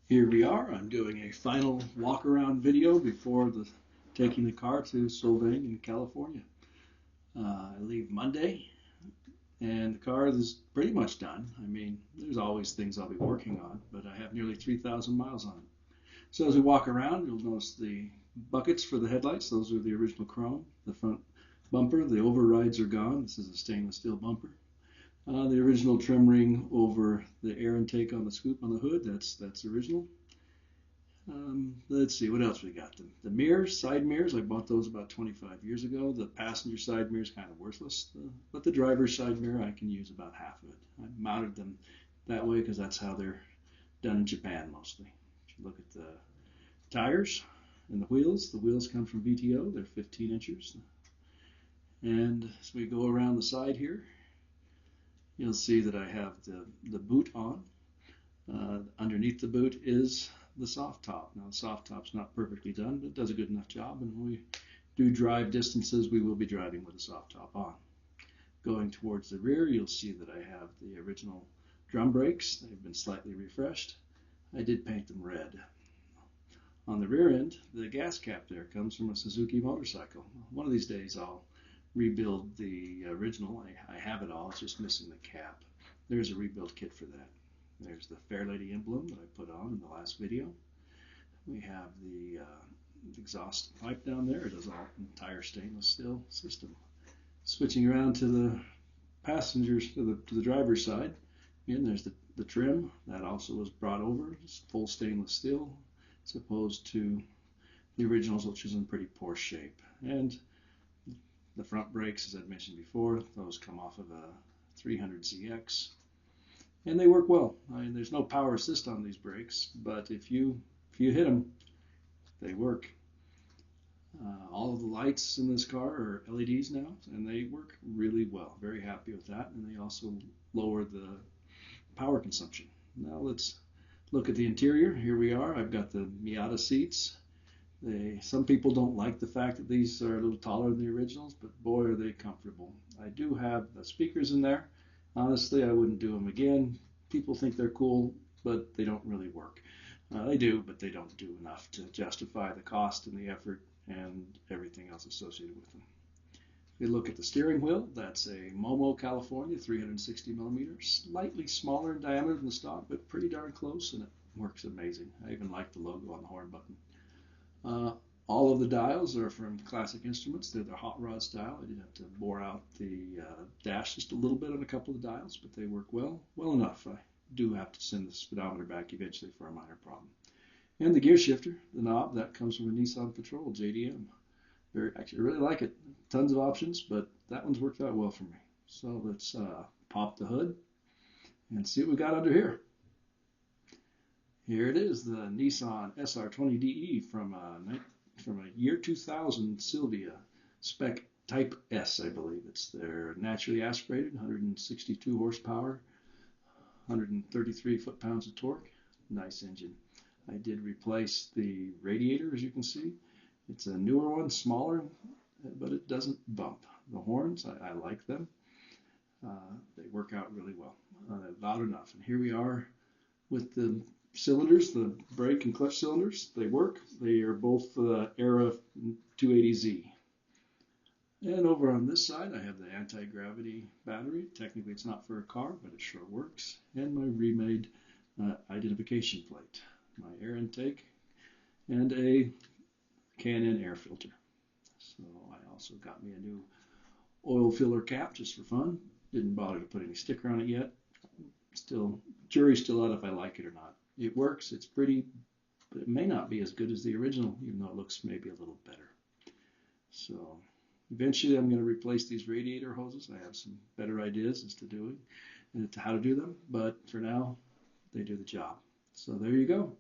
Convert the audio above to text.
Here we are. I'm doing a final walk around video before taking the car to Solvang in California. I leave Monday and the car is pretty much done. I mean, there's always things I'll be working on, but I have nearly 3,000 miles on it. So as we walk around, you'll notice the buckets for the headlights. Those are the original chrome. The front bumper, the overrides are gone. This is a stainless steel bumper. The original trim ring over the air intake on the scoop on the hood, that's original. Let's see, what else we got? The mirrors, side mirrors, I bought those about 25 years ago. The passenger side mirror is kind of worthless, but the driver's side mirror, I can use about half of it. I mounted them that way because that's how they're done in Japan mostly. If you look at the tires and the wheels come from VTO. They're 15 inches. And as we go around the side here, you'll see that I have the boot on. Underneath the boot is the soft top. Now the soft top's not perfectly done, but it does a good enough job, and when we do drive distances, we will be driving with the soft top on. Going towards the rear, you'll see that I have the original drum brakes. They've been slightly refreshed. I did paint them red. On the rear end, the gas cap there comes from a Suzuki motorcycle. One of these days I'll rebuild the original. I have it all, it's just missing the cap. There's a rebuild kit for that. There's the Fairlady emblem that I put on in the last video. We have the exhaust pipe down there. It is all entire stainless steel system. Switching around to the passengers, to the driver's side, again, there's the trim. That also was brought over. It's full stainless steel, as opposed to the originals, which is in pretty poor shape. And the front brakes, as I mentioned before, those come off of a 300ZX. And they work well. I mean, there's no power assist on these brakes, but if you hit them, they work. All of the lights in this car are LEDs now, and they work really well. Very happy with that, and they also lower the power consumption. Now let's look at the interior. Here we are. I've got the Miata seats. Some people don't like the fact that these are a little taller than the originals, but boy, are they comfortable. I do have the speakers in there. Honestly, I wouldn't do them again. People think they're cool, but they don't really work. They do, but they don't do enough to justify the cost and the effort and everything else associated with them. If you look at the steering wheel, that's a Momo, California, 360 millimeters, slightly smaller in diameter than the stock, but pretty darn close, and it works amazing. I even like the logo on the horn button. All of the dials are from Classic Instruments. They're the hot rod style. I did have to bore out the dash just a little bit on a couple of dials, but they work well enough. I do have to send the speedometer back eventually for a minor problem. And the gear shifter, the knob, that comes from a Nissan Patrol JDM. Actually, I really like it. Tons of options, but that one's worked out well for me. So let's pop the hood and see what we got under here. Here it is, the Nissan SR20DE from a year 2000 Silvia spec Type S, I believe. It's their naturally aspirated, 162 horsepower, 133 foot-pounds of torque. Nice engine. I did replace the radiator, as you can see. It's a newer one, smaller, but it doesn't bump. The horns, I like them. They work out really well. Loud enough. And here we are with the cylinders, the brake and clutch cylinders. They work. They are both Era 280Z. And over on this side, I have the anti-gravity battery. Technically, it's not for a car, but it sure works. And my remade identification plate, my air intake, and a K&N air filter. So I also got me a new oil filler cap just for fun. Didn't bother to put any sticker on it yet. Jury's still out if I like it or not. It works, it's pretty, but it may not be as good as the original, even though it looks maybe a little better. So eventually I'm going to replace these radiator hoses. I have some better ideas as to how to do them, but for now, they do the job. So there you go.